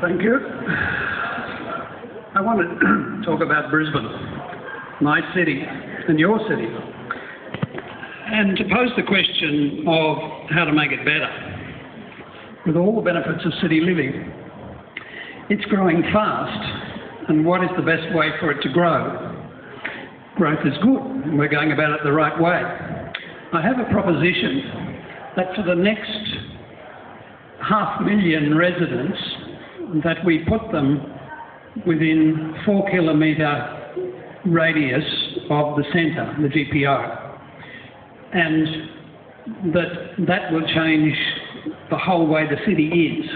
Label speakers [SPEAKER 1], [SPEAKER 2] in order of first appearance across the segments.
[SPEAKER 1] Thank you. I want to talk about Brisbane, my city and your city, and to pose the question of how to make it better with all the benefits of city living. It's growing fast, and what is the best way for it to grow? Growth is good, and we're going about it the right way. I have a proposition that for the next 500,000 residents, that we put them within 4 kilometre radius of the centre, the GPO, and that will change the whole way the city is.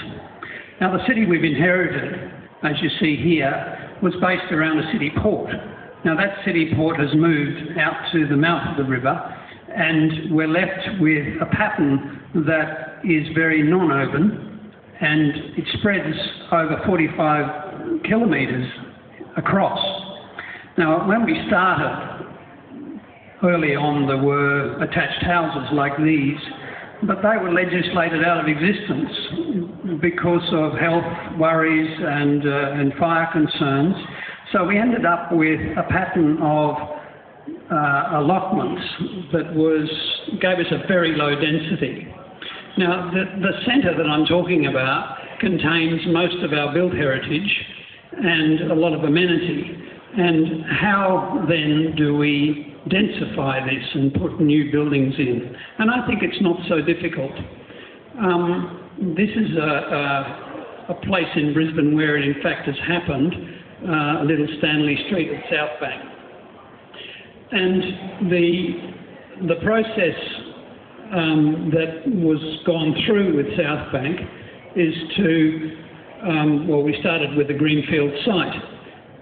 [SPEAKER 1] Now, the city we've inherited, as you see here, was based around a city port. Now, that city port has moved out to the mouth of the river, and we're left with a pattern that is very non-urban, and it spreads over 45 kilometres across. Now, when we started, early on there were attached houses like these, but they were legislated out of existence because of health worries and fire concerns. So we ended up with a pattern of allotments that gave us a very low density. Now, the centre that I'm talking about contains most of our built heritage and a lot of amenity. And how then do we densify this and put new buildings in? And I think it's not so difficult. This is a place in Brisbane where it in fact has happened, Little Stanley Street at South Bank. And the process that was gone through with South Bank is to, we started with a greenfield site,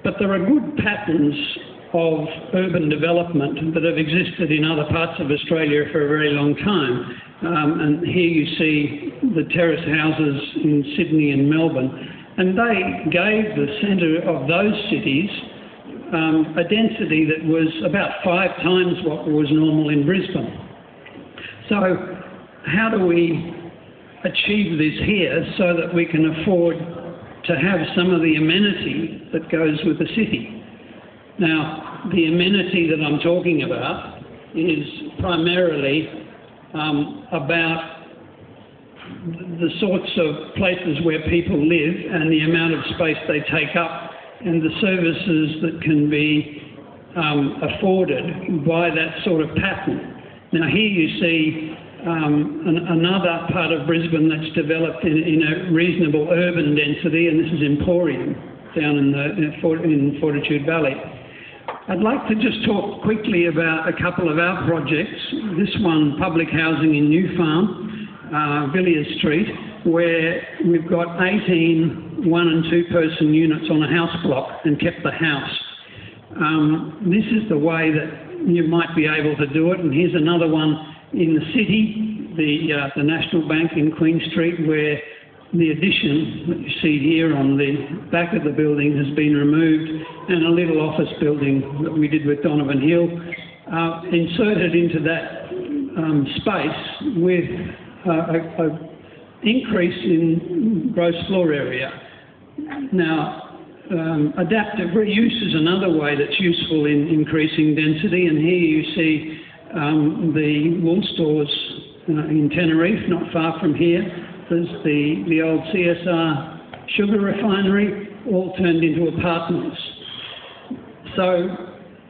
[SPEAKER 1] but there are good patterns of urban development that have existed in other parts of Australia for a very long time. And here you see the terrace houses in Sydney and Melbourne, and they gave the centre of those cities a density that was about 5 times what was normal in Brisbane. So how do we achieve this here so that we can afford to have some of the amenity that goes with the city? Now, the amenity that I'm talking about is primarily about the sorts of places where people live and the amount of space they take up and the services that can be afforded by that sort of pattern. Now, here you see another part of Brisbane that's developed in a reasonable urban density, and this is Emporium down in Fortitude Valley. I'd like to just talk quickly about a couple of our projects. This one, public housing in New Farm, Villiers Street, where we've got 18 1- and 2-person units on a house block and kept the house. This is the way that you might be able to do it. And here's another one in the city, the National Bank in Queen Street, where the addition that you see here on the back of the building has been removed, and a little office building that we did with Donovan Hill inserted into that space with an increase in gross floor area. Now, adaptive reuse is another way that's useful in increasing density, and here you see the wool stores in Tenerife, not far from here. There's the old CSR sugar refinery, all turned into apartments. So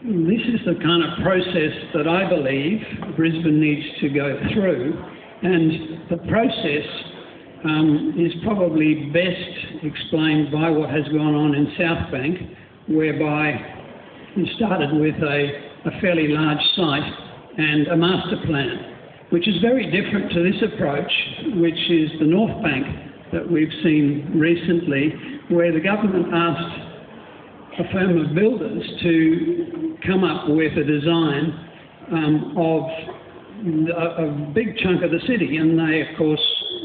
[SPEAKER 1] this is the kind of process that I believe Brisbane needs to go through, and the process is probably best explained by what has gone on in South Bank, whereby we started with a fairly large site and a master plan, which is very different to this approach, which is the North Bank that we've seen recently, where the government asked a firm of builders to come up with a design of a big chunk of the city, and they, of course,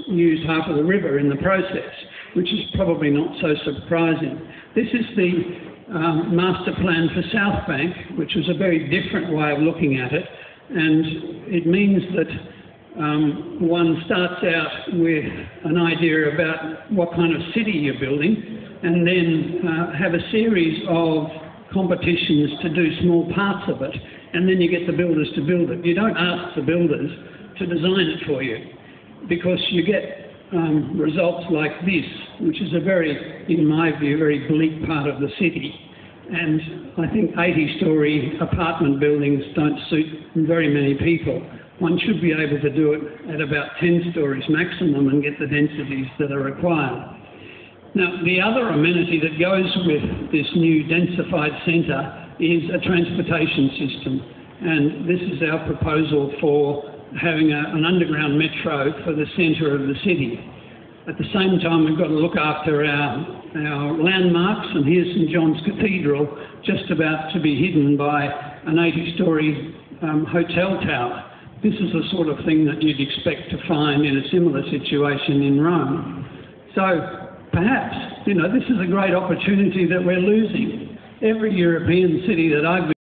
[SPEAKER 1] used half of the river in the process, which is probably not so surprising. This is the master plan for South Bank, which was a very different way of looking at it, and it means that one starts out with an idea about what kind of city you're building, and then have a series of competitions to do small parts of it, and then you get the builders to build it. You don't ask the builders to design it for you, because you get results like this, which is a very, in my view, very bleak part of the city. And I think 80-storey apartment buildings don't suit very many people. One should be able to do it at about 10 stories maximum and get the densities that are required. Now, the other amenity that goes with this new densified centre is a transportation system. And this is our proposal for having an underground metro for the centre of the city. At the same time, we've got to look after our landmarks, and here's St John's Cathedral, just about to be hidden by an 80-storey hotel tower. This is the sort of thing that you'd expect to find in a similar situation in Rome. So perhaps, this is a great opportunity that we're losing. Every European city that I've